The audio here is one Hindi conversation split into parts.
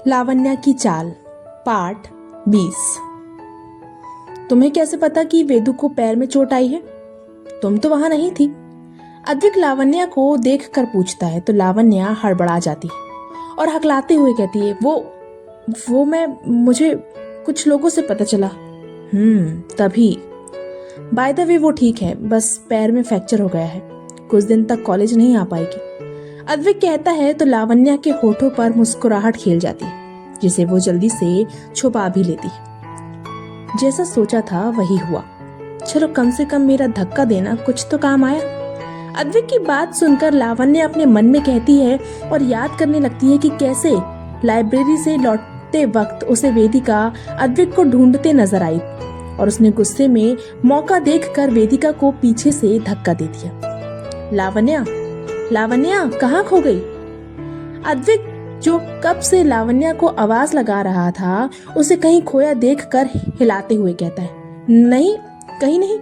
लावण्या की चाल पार्ट 20। तुम्हें कैसे पता कि वेदु को पैर में चोट आई है? तुम तो वहां नहीं थी। अद्विक लावण्या को देखकर पूछता है तो लावण्या हड़बड़ा जाती है और हकलाते हुए कहती है, वो मुझे कुछ लोगों से पता चला। तभी। बाय द वे वो ठीक है, बस पैर में फ्रैक्चर हो गया है, कुछ दिन तक कॉलेज नहीं आ पाएगी। अद्विक कहता है तो लावण्या के होठों पर मुस्कुराहट खेल जाती है, जिसे वो जल्दी से छुपा भी लेती है। जैसा सोचा था वही हुआ। चलो, कम से कम मेरा धक्का देना कुछ तो काम आया। अद्विक की बात सुनकर लावण्या अपने मन में कहती है और याद करने लगती है कि कैसे लाइब्रेरी से लौटते वक्त उसे वेदिका अद्विक को ढूंढते नजर आई और उसने गुस्से में मौका देखकर वेदिका को पीछे से धक्का दे दिया। लावण्या कहाँ खो गई? अद्विक, जो कब से लावण्या को आवाज लगा रहा था, उसे कहीं खोया देखकर हिलाते हुए कहता है, नहीं, कहीं नहीं।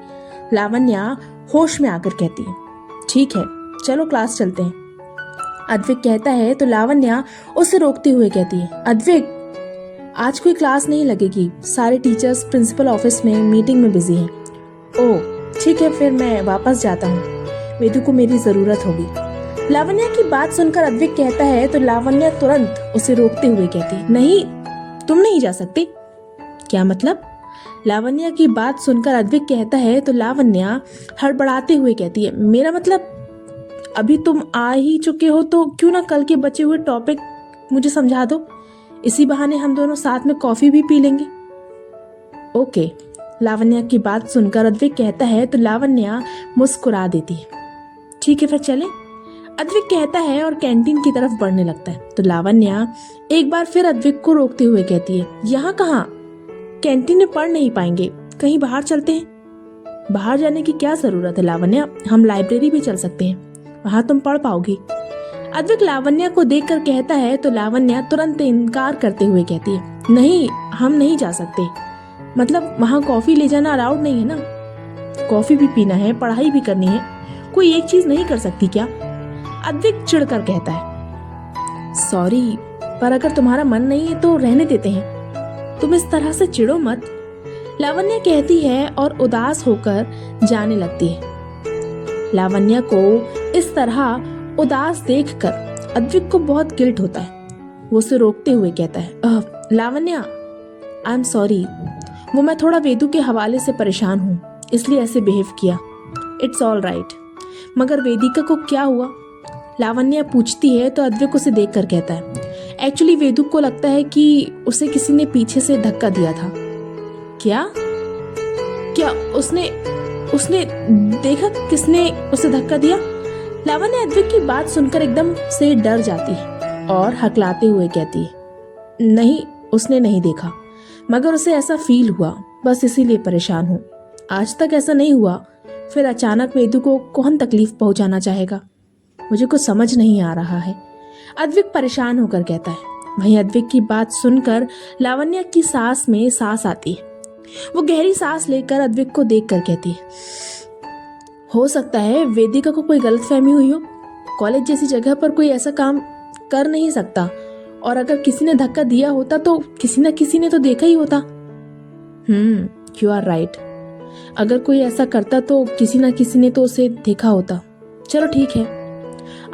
लावण्या होश में आकर कहती है, ठीक है, चलो क्लास चलते हैं। अद्विक कहता है तो लावण्या उसे रोकते हुए कहती है, अद्विक, आज कोई क्लास नहीं लगेगी, सारे टीचर्स प्रिंसिपल ऑफिस में मीटिंग में बिजी हैं। ओह ठीक है, फिर मैं वापस जाता हूँ, वेदु को मेरी जरूरत होगी। लावण्या की बात सुनकर अद्विक कहता है तो लावण्या तुरंत उसे रोकते हुए कहती, नहीं, तुम नहीं जा सकती। क्या मतलब? लावण्या की बात सुनकर अद्विक कहता है तो लावण्या हड़बड़ाते हुए कहती है, मेरा मतलब, अभी तुम आ ही चुके हो तो क्यों ना कल के बचे हुए टॉपिक मुझे समझा दो, इसी बहाने हम दोनों साथ में कॉफी भी पी लेंगे। ओके। लावण्या की बात सुनकर अद्विक कहता है तो लावण्या मुस्कुरा देती है, ठीक है, फिर चलें। अद्विक कहता है और कैंटीन की तरफ बढ़ने लगता है तो लावण्या एक बार फिर अद्विक को रोकते हुए कहती है, यहाँ कहाँ, कैंटीन में पढ़ नहीं पाएंगे, कहीं बाहर चलते हैं। बाहर जाने की क्या जरूरत है लावण्या, हम लाइब्रेरी भी चल सकते हैं, वहां तुम पढ़ पाओगी। अद्विक लावण्या को देखकर कहता है तो लावण्या तुरंत इनकार करते हुए कहती है, नहीं, हम नहीं जा सकते, मतलब वहां कॉफी ले जाना अलाउड नहीं है ना, कॉफी भी पीना है, पढ़ाई भी करनी है, कोई एक चीज नहीं कर सकती क्या? अद्विक चिढ़कर कहता है, सॉरी, पर अगर तुम्हारा मन नहीं है तो रहने देते हैं, तुम इस तरह से चिढ़ो मत। लावण्या कहती है और उदास होकर जाने लगती है। लावण्या को इस तरह उदास देखकर अद्विक को बहुत गिल्ट होता है। वो उसे रोकते हुए कहता है, लावण्या, आई एम सॉरी, वो मैं थोड़ा वेदु के हवाले से परेशान हूँ, इसलिए ऐसे बिहेव किया। It's all right. मगर वेदिका को क्या हुआ? लावण्या पूछती है तो अद्विक उसे देखकर कहता है, एक्चुअली वेदु को लगता है कि उसे किसी ने पीछे से धक्का दिया था। क्या उसने देखा किसने उसे धक्का दिया? लावण्या अद्विक की बात सुनकर एकदम से डर जाती है और हकलाते हुए कहती है, नहीं, उसने नहीं देखा, मगर उसे ऐसा फील हुआ, बस इसीलिए परेशान हूँ। आज तक ऐसा नहीं हुआ, फिर अचानक वेदु को कौन तकलीफ पहुंचाना चाहेगा? मुझे कुछ समझ नहीं आ रहा है, अद्विक परेशान होकर कहता है। वहीं अद्विक की बात सुनकर लावण्या की सांस में सांस आती है। वो गहरी सांस लेकर अद्विक को देखकर कहती है, हो सकता है वेदिका को कोई गलतफहमी हुई हो, कॉलेज जैसी जगह पर कोई ऐसा काम कर नहीं सकता, और अगर किसी ने धक्का दिया होता तो किसी न किसी ने तो देखा ही होता। यू आर राइट, अगर कोई ऐसा करता तो किसी न किसी ने तो उसे देखा होता। चलो ठीक है,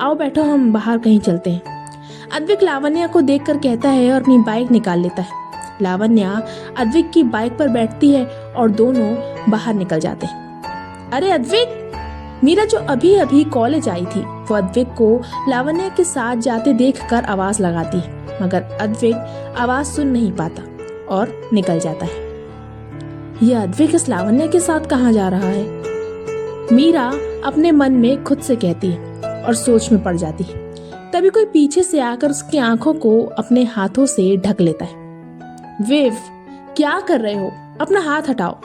आओ बैठो, हम बाहर कहीं चलते हैं। अद्विक लावण्या को देखकर कहता है और अपनी बाइक निकाल लेता है। लावण्या अद्विक की बाइक पर बैठती है और दोनों बाहर निकल जाते हैं। अरे अद्विक! मीरा, जो अभी अभी कॉलेज आई थी, वो अद्विक को लावण्या के साथ जाते देखकर आवाज लगाती है, मगर अद्विक आवाज सुन नहीं पाता और निकल जाता है। यह अद्विक इस लावण्या के साथ कहाँ जा रहा है? मीरा अपने मन में खुद से कहती है और सोच में पड़ जाती है। तभी कोई पीछे से आकर उसकी आंखों को अपने हाथों से ढक लेता है। विव, क्या कर रहे हो? अपना हाथ हटाओ,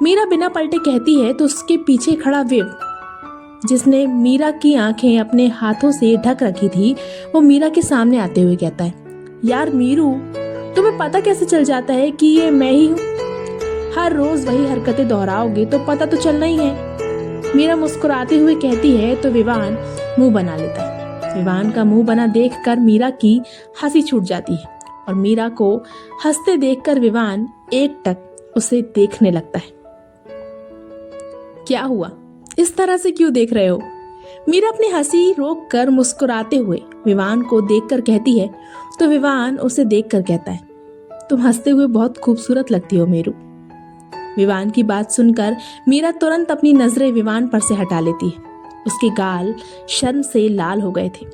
मीरा बिना पलटे कहती है तो उसके पीछे खड़ा विव, जिसने मीरा की आंखें अपने हाथों से ढक रखी थी, वो मीरा के सामने आते हुए कहता है, यार मीरू, तुम्हें पता कैसे चल जाता है कि ये मैं ही हूँ? हर रोज वही हरकतें दोहराओगे तो पता तो चलना ही है। मीरा मुस्कुराते हुए कहती है तो विवान मुंह बना लेता है। विवान का मुंह बना देखकर मीरा की हंसी छूट जाती है और मीरा को हंसते देखकर विवान एकटक उसे देखने लगता है। क्या हुआ, इस तरह से क्यों देख रहे हो? मीरा अपनी हंसी रोक कर मुस्कुराते हुए विवान को देखकर कहती है, तो विवान उसे देखकर कहता है, तुम हंसते हुए बहुत खूबसूरत लगती हो मेरू। विवान की बात सुनकर मीरा तुरंत अपनी नजरें विवान पर से हटा लेती है। उसके गाल शर्म से लाल हो गए थे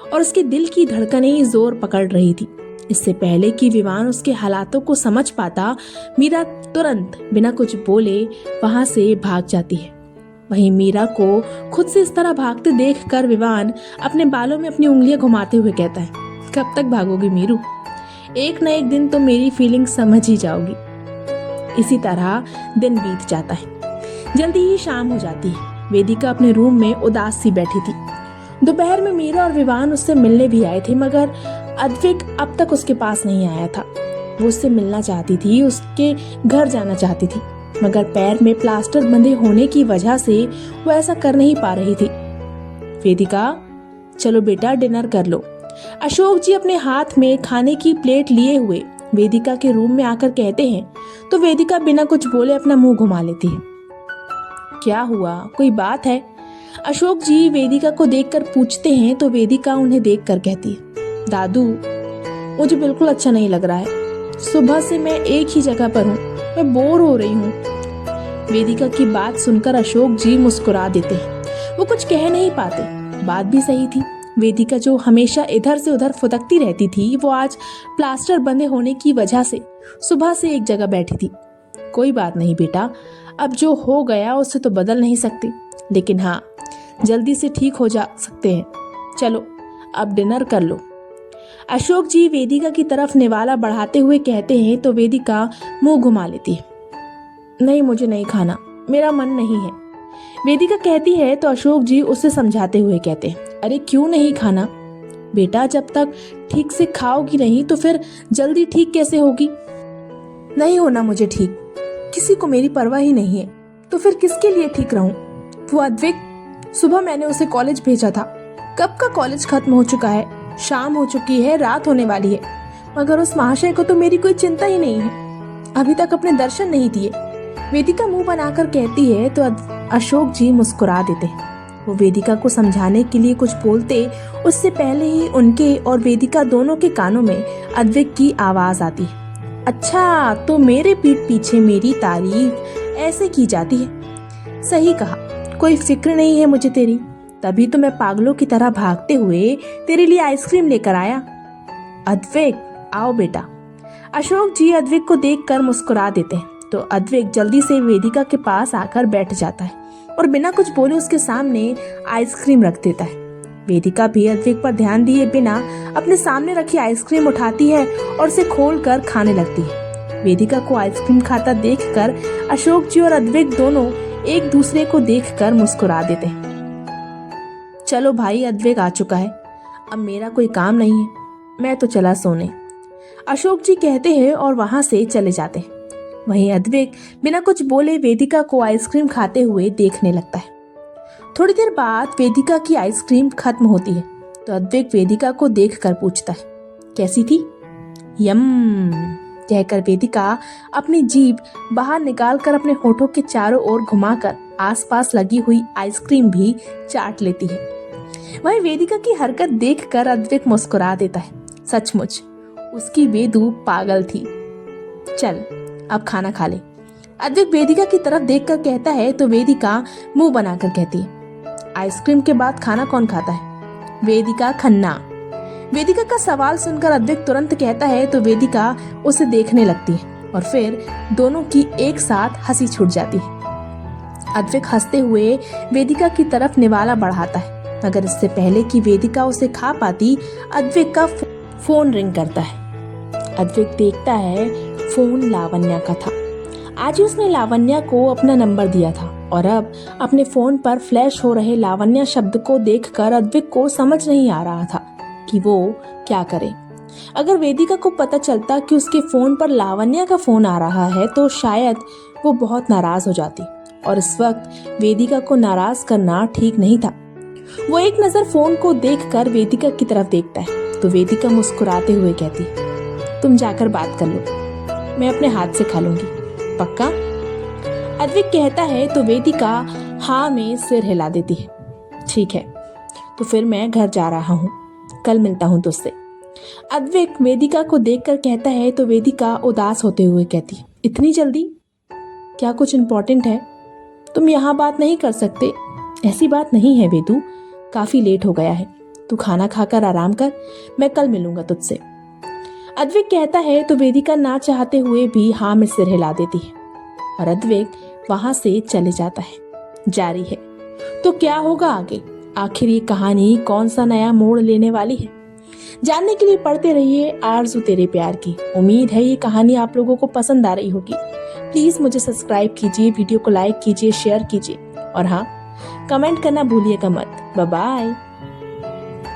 और उसके दिल की धड़कनें जोर पकड़ रही थी। इससे पहले कि विवान उसके हालातों को समझ पाता, मीरा तुरंत बिना कुछ बोले वहां से भाग जाती है। वहीं मीरा को खुद से इस तरह भागते देखकर विवान अपने बालों में अपनी उंगलियां घुमाते हुए कहता है, कब तक भागोगी मीरू? एक न एक दिन तो मेरी फीलिंग समझ ही जाओगी। इसी तरह दिन बीत जाता है। जल्दी ही शाम हो जाती है। वेदिका अपने रूम में उदास सी बैठी थी। दोपहर में मीरा और विवान उससे मिलने भी आए थे, मगर अद्विक अब तक उसके पास नहीं आया था। वो उससे मिलना चाहती थी, उसके घर जाना चाहती थी, मगर पैर में प्लास्टर बंधे होने की वजह से वो ऐसा कर नहीं पा रही थी। वेदिका, चलो बेटा डिनर कर लो। अशोक जी अपने हाथ में खाने की प्लेट लिए हुए वेदिका के रूम में आकर कहते हैं, तो वेदिका बिना कुछ बोले अपना मुंह घुमा लेती है। क्या हुआ, कोई बात है? अशोक जी वेदिका को देखकर पूछते हैं, तो वेदिका उन्हें देखकर कहती है, दादू मुझे बिल्कुल अच्छा नहीं लग रहा है। सुबह से मैं एक ही जगह पर हूँ, मैं बोर हो रही हूँ। वेदिका की बात सुनकर अशोक जी मुस्कुरा देते हैं। वो कुछ कह नहीं पाते। बात भी सही थी। वेदिका जो हमेशा इधर से उधर फुदकती रहती थी, वो आज प्लास्टर बंधे होने की वजह से सुबह से एक जगह बैठी थी। कोई बात नहीं बेटा, अब जो हो गया उसे तो बदल नहीं सकते, लेकिन हाँ जल्दी से ठीक हो जा सकते हैं। चलो अब डिनर कर लो। अशोक जी वेदिका की तरफ निवाला बढ़ाते हुए कहते हैं, तो वेदिका मुंह घुमा लेती है। नहीं, मुझे नहीं खाना, मेरा मन नहीं है। वेदिका कहती है, तो अशोक जी उसे समझाते हुए कहते हैं, अरे क्यों नहीं खाना बेटा? जब तक ठीक से खाओगी नहीं तो फिर जल्दी ठीक कैसे होगी? नहीं होना मुझे ठीक, किसी को मेरी परवाह ही नहीं है, तो फिर किसके लिए ठीक रहूं? वो अद्विक, सुबह मैंने उसे कॉलेज भेजा था। कब का कॉलेज खत्म हो चुका है, शाम हो चुकी है, रात होने वाली है, मगर उस महाशय को तो मेरी कोई चिंता ही नहीं है। अभी तक अपने दर्शन नहीं दिए। वेदिका मुंह बनाकर कहती है, तो अशोक जी मुस्कुरा देते हैं। वो वेदिका को समझाने के लिए कुछ बोलते उससे पहले ही उनके और वेदिका दोनों के कानों में अद्विक की आवाज आती है, अच्छा तो मेरे पीठ पीछे मेरी तारीफ ऐसे की जाती है? सही कहा, कोई फिक्र नहीं है मुझे तेरी, तभी तो मैं पागलों की तरह भागते हुए तेरे लिए आइसक्रीम लेकर आया। अद्विक आओ बेटा। अशोक जी अद्विक को देखकर मुस्कुरा देते हैं, तो अद्विक जल्दी से वेदिका के पास आकर बैठ जाता है और बिना कुछ बोले उसके सामने आइसक्रीम रख देता है। वेदिका भी अद्विक पर ध्यान दिए बिना अपने सामने रखी आइसक्रीम उठाती है और उसे खोलकर खाने लगती है। वेदिका को आइसक्रीम खाता देखकर अशोक जी और अद्विक दोनों एक दूसरे को देखकर मुस्कुरा देते हैं। चलो भाई, अद्विक आ चुका है, अब मेरा कोई काम नहीं है, मैं तो चला सोने। अशोक जी कहते हैं और वहां से चले जाते हैं। वहीं अद्विक बिना कुछ बोले वेदिका को आइसक्रीम खाते हुए देखने लगता है। थोड़ी देर बाद वेदिका की आइसक्रीम खत्म होती है, तो अद्विक वेदिका को देखकर पूछता है, कैसी थी? यम कहकर वेदिका अपनी जीभ बाहर निकालकर अपने होठों के चारों ओर घुमाकर आसपास लगी हुई आइसक्रीम भी चाट लेती है। वहीं वेदिका की हरकत देखकर अद्विक मुस्कुरा देता है। सचमुच उसकी वेदू पागल थी। चल अब खाना खा ले। अद्विक वेदिका की तरफ देखकर कहता है, तो वेदिका मुंह बनाकर कहती है, आइसक्रीम के बाद खाना कौन खाता है? वेदिका खन्ना। वेदिका का सवाल सुनकर अद्विक तुरंत कहता है, तो वेदिका उसे देखने लगती है और फिर दोनों की एक साथ हंसी छूट जाती है। अद्विक हंसते हुए वेदिका की तरफ निवाला बढ़ाता है, मगर इससे पहले कि वेदिका उसे खा पाती, अद्विक का फोन रिंग करता है। अद्विक देखता है फोन लावण्या का था। आज ही उसने लावण्या को अपना नंबर दिया था और अब अपने फोन पर फ्लैश हो रहे लावण्या शब्द को देखकर अद्विक को समझ नहीं आ रहा था कि वो क्या करे। अगर वेदिका को पता चलता कि उसके फोन पर लावण्या का फोन आ रहा है तो शायद वो बहुत नाराज हो जाती, और इस वक्त वेदिका को नाराज करना ठीक नहीं था। वो एक नजर फोन को देखकर वेदिका की तरफ देखता है, तो वेदिका मुस्कुराते हुए कहती, तुम जाकर बात कर लो, मैं अपने हाथ से खा लूंगी, पक्का? अद्विक कहता है तो वेदिका हाँ में सिर हिला देती है। ठीक है, तो फिर मैं घर जा रहा हूँ, कल मिलता हूँ तुझसे। अद्विक वेदिका को देखकर कहता है तो वेदिका उदास होते हुए कहती, इतनी जल्दी? क्या कुछ इम्पोर्टेंट है? तुम यहाँ बात नहीं कर सकते? ऐसी बात नहीं है वेदू, काफी लेट हो गया है, तू खाना खाकर आराम कर, मैं कल मिलूंगा तुझसे। अद्विक कहता है तो वेदिका ना चाहते हुए भी हाँ में सिर हिला देती है और अद्विक वहां से चले जाता है। जारी है तो क्या होगा आगे? आखिर ये कहानी कौन सा नया मोड़ लेने वाली है? जानने के लिए पढ़ते रहिए आरज़ू तेरे प्यार की। उम्मीद है ये कहानी आप लोगों को पसंद आ रही होगी। प्लीज मुझे सब्सक्राइब कीजिए, वीडियो को लाइक कीजिए, शेयर कीजिए और हाँ, कमेंट करना भूलिएगा मत। Bye bye.